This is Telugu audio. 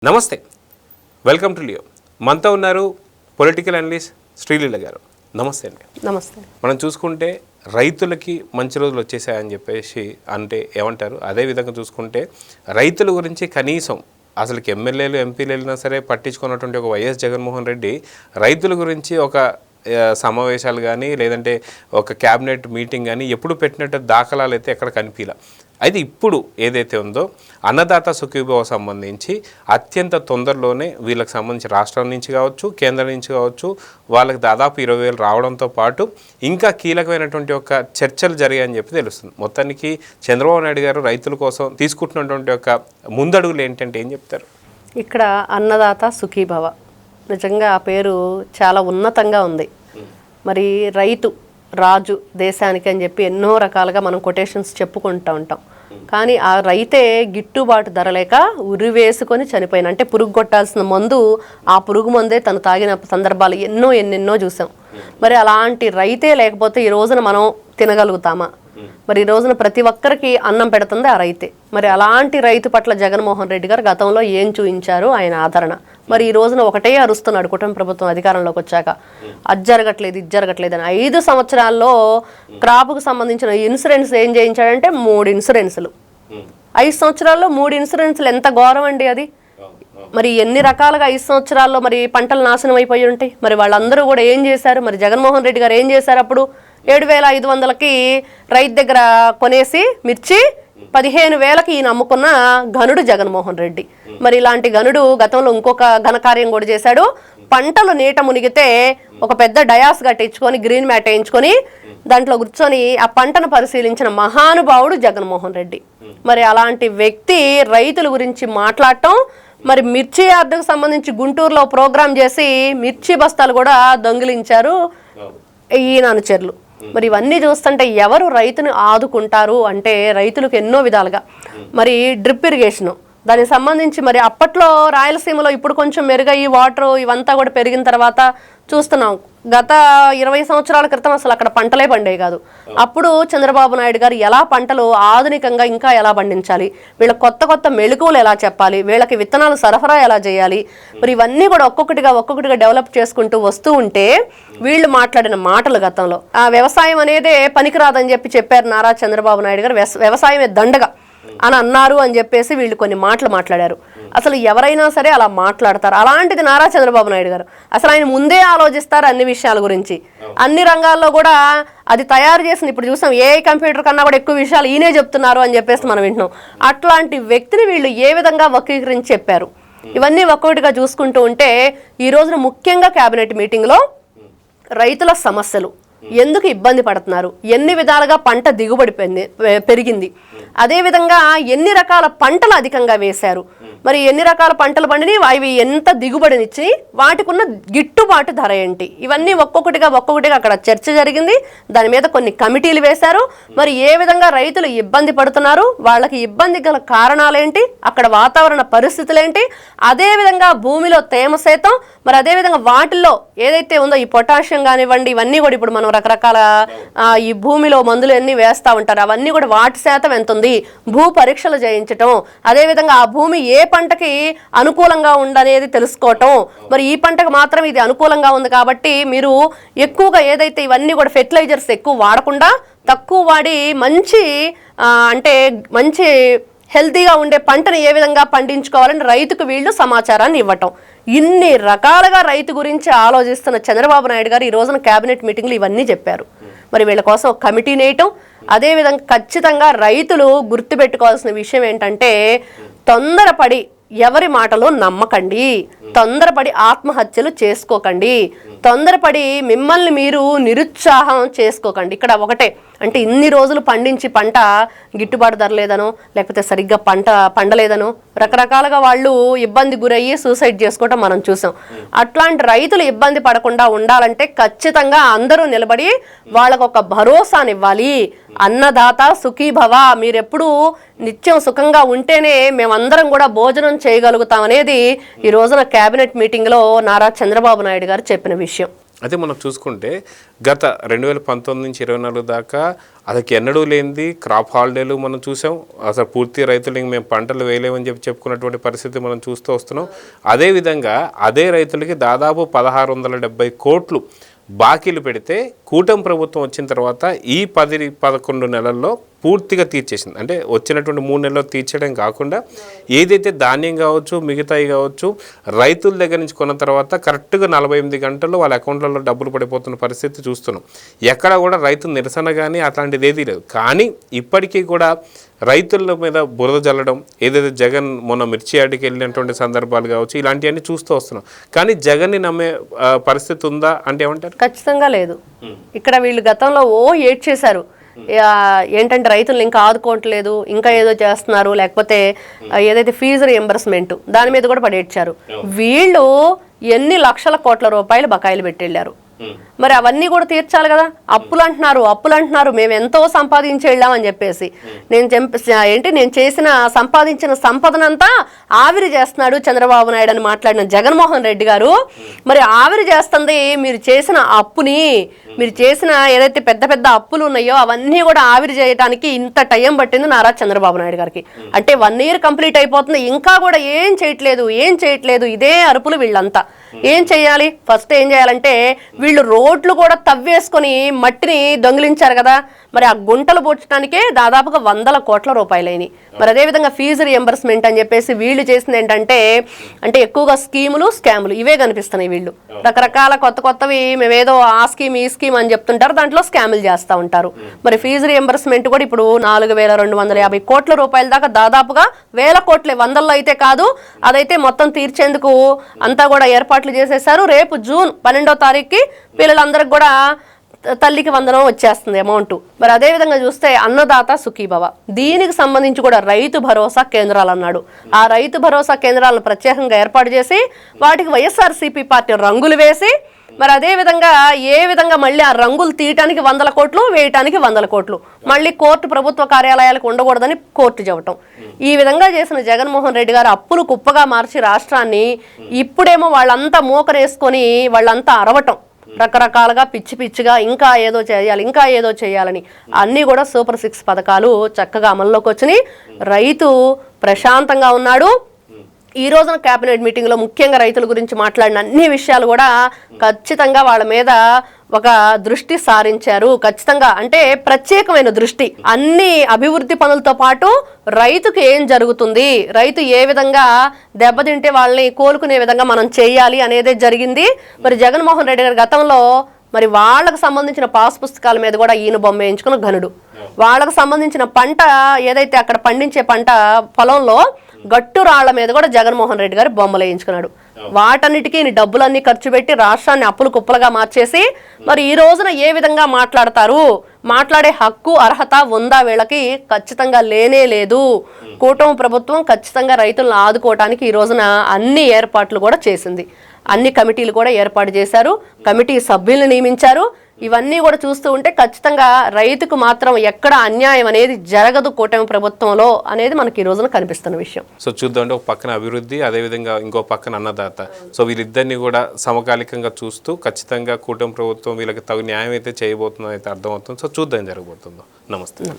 నమస్తే, వెల్కమ్ టు లియో. మనతో ఉన్నారు పొలిటికల్ అనలిస్ట్ శ్రీలీల గారు. నమస్తే అండి. నమస్తే. మనం చూసుకుంటే రైతులకి మంచి రోజులు వచ్చేసాయని చెప్పేసి అంటే ఏమంటారు. అదేవిధంగా చూసుకుంటే రైతుల గురించి కనీసం అసలుకి ఎమ్మెల్యేలు ఎంపీలు వెళ్ళినా సరే పట్టించుకున్నటువంటి ఒక వైఎస్ జగన్మోహన్ రెడ్డి రైతుల గురించి ఒక సమావేశాలు కానీ లేదంటే ఒక క్యాబినెట్ మీటింగ్ కానీ ఎప్పుడు పెట్టినట్టు దాఖలాలు అయితే ఎక్కడ కనిపించలే. అయితే ఇప్పుడు ఏదైతే ఉందో అన్నదాత సుఖీభవ సంబంధించి అత్యంత తొందరలోనే వీళ్ళకి సంబంధించి రాష్ట్రం నుంచి కావచ్చు, కేంద్రం నుంచి కావచ్చు, వాళ్ళకి దాదాపు 20,000 రావడంతో పాటు ఇంకా కీలకమైనటువంటి ఒక చర్చలు జరిగాయని చెప్పి తెలుస్తుంది. మొత్తానికి చంద్రబాబు నాయుడు గారు రైతుల కోసం తీసుకుంటున్నటువంటి ఒక ముందడుగులు ఏంటంటే ఏం చెప్తారు? ఇక్కడ అన్నదాత సుఖీభవ నిజంగా ఆ పేరు చాలా ఉన్నతంగా ఉంది. మరి రైతు రాజు దేశానికి అని చెప్పి ఎన్నో రకాలుగా మనం కొటేషన్స్ చెప్పుకుంటూ ఉంటాం. కానీ ఆ రైతే గిట్టుబాటు ధర లేక ఉరి వేసుకొని చనిపోయిన, అంటే పురుగు కొట్టాల్సిన మందు ఆ పురుగు మందే తను తాగిన సందర్భాలు ఎన్నెన్నో చూసాం. మరి అలాంటి రైతే లేకపోతే ఈ రోజున మనం తినగలుగుతామా? మరి ఈ రోజున ప్రతి ఒక్కరికి అన్నం పెడుతుంది ఆ రైతే. మరి అలాంటి రైతు పట్ల జగన్మోహన్ రెడ్డి గారు గతంలో ఏం చూపించారు ఆయన ఆదరణ? మరి ఈ రోజున ఒకటే అరుస్తున్నాడు కుటుంబ ప్రభుత్వం అధికారంలోకి వచ్చాక, అది జరగట్లేదు ఇది జరగట్లేదు అని. 5 సంవత్సరాల్లో క్రాప్కు సంబంధించిన ఇన్సూరెన్స్ ఏం చేయించాడంటే 3 ఇన్సూరెన్సులు. 5 సంవత్సరాల్లో 3 ఇన్సూరెన్సులు ఎంత ఘోరం అండి అది. మరి ఎన్ని రకాలుగా 5 సంవత్సరాల్లో మరి పంటలు నాశనం అయిపోయి ఉంటాయి. మరి వాళ్ళందరూ కూడా ఏం చేశారు? మరి జగన్మోహన్ రెడ్డి గారు ఏం చేశారు? అప్పుడు 7,500కి రైతు దగ్గర కొనేసి మిర్చి 15,000కి ఈయన అమ్ముకున్న ఘనుడు జగన్మోహన్ రెడ్డి. మరి ఇలాంటి ఘనుడు గతంలో ఇంకొక ఘనకార్యం కూడా చేశాడు. పంటలు నీట మునిగితే ఒక పెద్ద డయాస్ కట్టించుకొని గ్రీన్ మ్యాట్ వేయించుకొని దాంట్లో కూర్చొని ఆ పంటను పరిశీలించిన మహానుభావుడు జగన్మోహన్ రెడ్డి. మరి అలాంటి వ్యక్తి రైతుల గురించి మాట్లాడటం, మరి మిర్చి యార్డుకు సంబంధించి గుంటూరులో ప్రోగ్రాం చేసి మిర్చి బస్తాలు కూడా దొంగిలించారు ఈయన అనుచరులు. మరి ఇవన్నీ చూస్తుంటే ఎవరు రైతుని ఆదుకుంటారు అంటే రైతులకు ఎన్నో విధాలుగా మరి డ్రిప్ ఇరిగేషను దానికి సంబంధించి మరి అప్పట్లో రాయలసీమలో ఇప్పుడు కొంచెం మెరుగయ్యి వాటర్ ఇవంతా కూడా పెరిగిన తర్వాత చూస్తున్నాం. గత 20 సంవత్సరాల క్రితం అసలు అక్కడ పంటలే పండేవి కాదు. అప్పుడు చంద్రబాబు నాయుడు గారు ఎలా పంటలు ఆధునికంగా ఇంకా ఎలా పండించాలి, వీళ్ళ కొత్త మెళుకువలు ఎలా చెప్పాలి, వీళ్ళకి విత్తనాలు సరఫరా ఎలా చేయాలి, మరి ఇవన్నీ కూడా ఒక్కొక్కటిగా డెవలప్ చేసుకుంటూ వస్తూ ఉంటే వీళ్ళు మాట్లాడిన మాటలు గతంలో ఆ వ్యవసాయం అనేదే పనికిరాదని చెప్పారు నారా చంద్రబాబు నాయుడు గారు. వ్యవసాయమే దండగా అని అన్నారు అని చెప్పేసి వీళ్ళు కొన్ని మాటలు మాట్లాడారు. అసలు ఎవరైనా సరే అలా మాట్లాడతారు. అలాంటిది నారా చంద్రబాబు నాయుడు గారు అసలు ఆయన ముందే ఆలోచిస్తారు అన్ని విషయాల గురించి. అన్ని రంగాల్లో కూడా అది తయారు చేసింది. ఇప్పుడు చూసాం ఏ కంప్యూటర్ కన్నా కూడా ఎక్కువ విషయాలు ఈయనే చెప్తున్నారు అని చెప్పేసి మనం వింటున్నాం. అట్లాంటి వ్యక్తిని వీళ్ళు ఏ విధంగా వక్రీకరించి చెప్పారు? ఇవన్నీ ఒక్కొక్కటిగా చూసుకుంటూ ఉంటే ఈ రోజున ముఖ్యంగా కేబినెట్ మీటింగ్లో రైతుల సమస్యలు, ఎందుకు ఇబ్బంది పడుతున్నారు, ఎన్ని విధాలుగా పంట దిగుబడి పెరిగింది, అదేవిధంగా ఎన్ని రకాల పంటలు అధికంగా వేశారు, మరి ఎన్ని రకాల పంటలు పండిని అవి ఎంత దిగుబడినిచ్చి వాటికున్న గిట్టుబాటు ధర ఏంటి, ఇవన్నీ ఒక్కొక్కటిగా అక్కడ చర్చ జరిగింది. దాని మీద కొన్ని కమిటీలు వేశారు. మరి ఏ విధంగా రైతులు ఇబ్బంది పడుతున్నారు, వాళ్ళకి ఇబ్బంది గల కారణాలేంటి, అక్కడ వాతావరణ పరిస్థితులు ఏంటి, అదేవిధంగా భూమిలో తేమ శాతం, మరి అదేవిధంగా వాటిల్లో ఏదైతే ఉందో ఈ పొటాషియం కానివ్వండి, ఇవన్నీ కూడా ఇప్పుడు మనం రకరకాల ఈ భూమిలో మందులు అన్నీ వేస్తూ ఉంటారు, అవన్నీ కూడా వాటి శాతం ఎంత ఉంది, భూ పరీక్షలు చేయించటం, అదేవిధంగా ఆ భూమి ఏ పంటకి అనుకూలంగా ఉండనేది తెలుసుకోవటం. మరి ఈ పంటకు మాత్రం ఇది అనుకూలంగా ఉంది కాబట్టి మీరు ఎక్కువగా ఏదైతే ఇవన్నీ కూడా ఫెర్టిలైజర్స్ ఎక్కువ వాడకుండా తక్కువ వాడి మంచి హెల్తీగా ఉండే పంటను ఏ విధంగా పండించుకోవాలని రైతుకు వీళ్ళు సమాచారాన్ని ఇవ్వటం. ఇన్ని రకాలుగా రైతు గురించి ఆలోచిస్తున్న చంద్రబాబు నాయుడు గారు ఈ రోజున కేబినెట్ మీటింగ్లు ఇవన్నీ చెప్పారు. మరి వీళ్ళ కోసం ఒక కమిటీ నేయటం, అదేవిధంగా ఖచ్చితంగా రైతులు గుర్తుపెట్టుకోవాల్సిన విషయం ఏంటంటే తొందరపడి ఎవరి మాటలు నమ్మకండి, తొందరపడి ఆత్మహత్యలు చేసుకోకండి, తొందరపడి మిమ్మల్ని మీరు నిరుత్సాహం చేసుకోకండి. ఇక్కడ ఒకటే అంటే ఇన్ని రోజులు పండించి పంట గిట్టుబాటు ధర లేదనో లేకపోతే సరిగ్గా పంట పండలేదనో రకరకాలుగా వాళ్ళు ఇబ్బంది గురయ్యి సూసైడ్ చేసుకోవటం మనం చూసాం. అట్లాంటి రైతులు ఇబ్బంది పడకుండా ఉండాలంటే ఖచ్చితంగా అందరూ నిలబడి వాళ్ళకు ఒక భరోసానివ్వాలి. అన్నదాత సుఖీభవ, మీరెప్పుడు నిత్యం సుఖంగా ఉంటేనే మేమందరం కూడా భోజనం చేయగలుగుతాం అనేది ఈ రోజున కేబినెట్ మీటింగ్లో నారా చంద్రబాబు నాయుడు గారు చెప్పిన విషయం. అయితే మనం చూసుకుంటే గత 2019 నుంచి 24 దాకా అసలు ఎన్నడూ లేనిది క్రాప్ హాలిడేలు మనం చూసాం. అసలు పూర్తి రైతులు ఇంక మేము పంటలు వేయలేమని చెప్పుకున్నటువంటి పరిస్థితి మనం చూస్తూ వస్తున్నాం. అదేవిధంగా అదే రైతులకి దాదాపు 1670 కోట్లు బాకీలు పెడితే కూటమి ప్రభుత్వం వచ్చిన తర్వాత ఈ 10-11 నెలల్లో పూర్తిగా తీర్చేసింది. అంటే వచ్చినటువంటి 3 నెలల్లో తీర్చడం కాకుండా ఏదైతే ధాన్యం కావచ్చు మిగతాయి కావచ్చు రైతుల దగ్గర నుంచి కొన్న తర్వాత కరెక్ట్గా 48 గంటల్లో వాళ్ళ అకౌంట్లలో డబ్బులు పడిపోతున్న పరిస్థితి చూస్తున్నాం. ఎక్కడ కూడా రైతు నిరసన కానీ అట్లాంటిది ఏదీ లేదు. కానీ ఇప్పటికీ కూడా రైతుల మీద బురద జల్లడం, ఏదైతే జగన్ మొన్న మిర్చి యార్డుకి వెళ్ళినటువంటి సందర్భాలు కావచ్చు ఇలాంటివన్నీ చూస్తూ వస్తున్నాం. కానీ జగన్ని నమ్మే పరిస్థితి ఉందా అంటే ఏమంటారు? ఖచ్చితంగా లేదు. ఇక్కడ వీళ్ళు గతంలో ఏడ్చేశారు, ఏంటంటే రైతులను ఇంకా ఆదుకోవట్లేదు, ఇంకా ఏదో చేస్తున్నారు, లేకపోతే ఏదైతే ఫీజు రియంబర్స్మెంట్ దాని మీద కూడా పడేడ్చారు. వీళ్ళు ఎన్ని లక్షల కోట్ల రూపాయలు బకాయిలు పెట్టెళ్ళారు. మరి అవన్నీ కూడా తీర్చాలి కదా. అప్పులు అంటున్నారు మేము ఎంతో సంపాదించి వెళ్ళామని చెప్పేసి. నేను సంపాదించిన సంపదనంతా ఆవిరి చేస్తున్నాడు చంద్రబాబు నాయుడు అని మాట్లాడిన జగన్మోహన్ రెడ్డి గారు మరి ఆవిరి చేస్తుంది మీరు చేసిన అప్పుని, మీరు చేసిన ఏదైతే పెద్ద పెద్ద అప్పులు ఉన్నాయో అవన్నీ కూడా ఆవిరి చేయడానికి ఇంత టైం పట్టింది నారా చంద్రబాబు నాయుడు గారికి. అంటే 1 year కంప్లీట్ అయిపోతుంది, ఇంకా కూడా ఏం చేయట్లేదు ఇదే అరుపులు. వీళ్ళంతా ఏం చేయాలి? ఫస్ట్ ఏం చేయాలంటే వీళ్ళు రోడ్లు కూడా తవ్వేసుకొని మట్టిని దొంగిలించారు కదా, మరి ఆ గుంటలు పూడ్చడానికే దాదాపుగా 100 కోట్ల రూపాయలైనవి. మరి అదేవిధంగా ఫీజు రియంబర్స్మెంట్ అని చెప్పేసి వీళ్ళు చేసింది ఏంటంటే ఎక్కువగా స్కాములు ఇవే కనిపిస్తున్నాయి. వీళ్ళు రకరకాల కొత్తవి మేమేదో ఆ స్కీమ్ ఈ స్కీమ్ అని చెప్తుంటారు, దాంట్లో స్కాములు చేస్తూ ఉంటారు. మరి ఫీజు రియంబర్స్మెంట్ కూడా ఇప్పుడు 4250 కోట్ల రూపాయల దాకా దాదాపుగా 1000 కోట్లే, 100లో అయితే కాదు. అదైతే మొత్తం తీర్చేందుకు అంతా కూడా ఏర్పాట్లు చేసేసారు. రేపు జూన్ 12వ తారీఖుకి పిల్లలందరికి కూడా తల్లికి వందనం వచ్చేస్తుంది అమౌంట్. మరి అదేవిధంగా చూస్తే అన్నదాత సుఖీభవ, దీనికి సంబంధించి కూడా రైతు భరోసా కేంద్రాలు అన్నాడు. ఆ రైతు భరోసా కేంద్రాలను ప్రత్యేకంగా ఏర్పాటు చేసి వాటికి వైఎస్ఆర్సీపీ పార్టీ రంగులు వేసి మరి అదేవిధంగా ఏ విధంగా మళ్ళీ ఆ రంగులు తీయటానికి 100 కోట్లు, వేయటానికి 100 కోట్లు, మళ్ళీ కోర్టు ప్రభుత్వ కార్యాలయాలకు ఉండకూడదని కోర్టు చెప్పటం. ఈ విధంగా చేసిన జగన్మోహన్ రెడ్డి గారు అప్పులు కుప్పగా మార్చి రాష్ట్రాన్ని ఇప్పుడేమో వాళ్ళంతా మోకరేసుకొని వాళ్ళంతా అరవటం, రకరకాలుగా పిచ్చిగా ఇంకా ఏదో చేయాలని అన్నీ కూడా సూపర్ 6 పథకాలు చక్కగా అమల్లోకి వచ్చినాయి. రైతు ప్రశాంతంగా ఉన్నాడు. ఈ రోజున కేబినెట్ మీటింగ్లో ముఖ్యంగా రైతుల గురించి మాట్లాడిన అన్ని విషయాలు కూడా ఖచ్చితంగా వాళ్ళ మీద ఒక దృష్టి సారించారు. ఖచ్చితంగా అంటే ప్రత్యేకమైన దృష్టి. అన్ని అభివృద్ధి పనులతో పాటు రైతుకు ఏం జరుగుతుంది, రైతు ఏ విధంగా దెబ్బతింటే వాళ్ళని కోలుకునే విధంగా మనం చేయాలి అనేదే జరిగింది. మరి జగన్మోహన్ రెడ్డి గారి గతంలో మరి వాళ్ళకు సంబంధించిన పాస్ పుస్తకాల మీద కూడా ఈయన బొమ్మ వేయించుకున్న ఘనుడు. వాళ్ళకు సంబంధించిన పంట ఏదైతే అక్కడ పండించే పంట పొలంలో గట్టు రాళ్ల మీద కూడా జగన్మోహన్ రెడ్డి గారు బొమ్మలు వేయించుకున్నాడు. వాటన్నిటికీ డబ్బులన్నీ ఖర్చు పెట్టి రాష్ట్రాన్ని అప్పులు కుప్పలుగా మార్చేసి మరి ఈ రోజున ఏ విధంగా మాట్లాడతారు, మాట్లాడే హక్కు అర్హత ఉందా వీళ్ళకి? ఖచ్చితంగా లేనే లేదు. కూటమి ప్రభుత్వం ఖచ్చితంగా రైతులను ఆదుకోవటానికి ఈ రోజున అన్ని ఏర్పాట్లు కూడా చేసింది. అన్ని కమిటీలు కూడా ఏర్పాటు చేశారు, కమిటీ సభ్యులను నియమించారు. ఇవన్నీ కూడా చూస్తూ ఉంటే ఖచ్చితంగా రైతుకు మాత్రం ఎక్కడ అన్యాయం అనేది జరగదు కూటమి ప్రభుత్వంలో అనేది మనకి ఈ రోజున కనిపిస్తున్న విషయం. సో చూద్దామంటే ఒక పక్కన అభివృద్ధి, అదేవిధంగా ఇంకో పక్కన అన్నదాత. సో వీళ్ళిద్దరిని కూడా సమకాలికంగా చూస్తూ ఖచ్చితంగా కూటమి ప్రభుత్వం వీళ్ళకి తగు న్యాయం అయితే చేయబోతుందో అయితే అర్థమవుతుంది. సో చూద్దాం జరగబోతుందో. నమస్తే.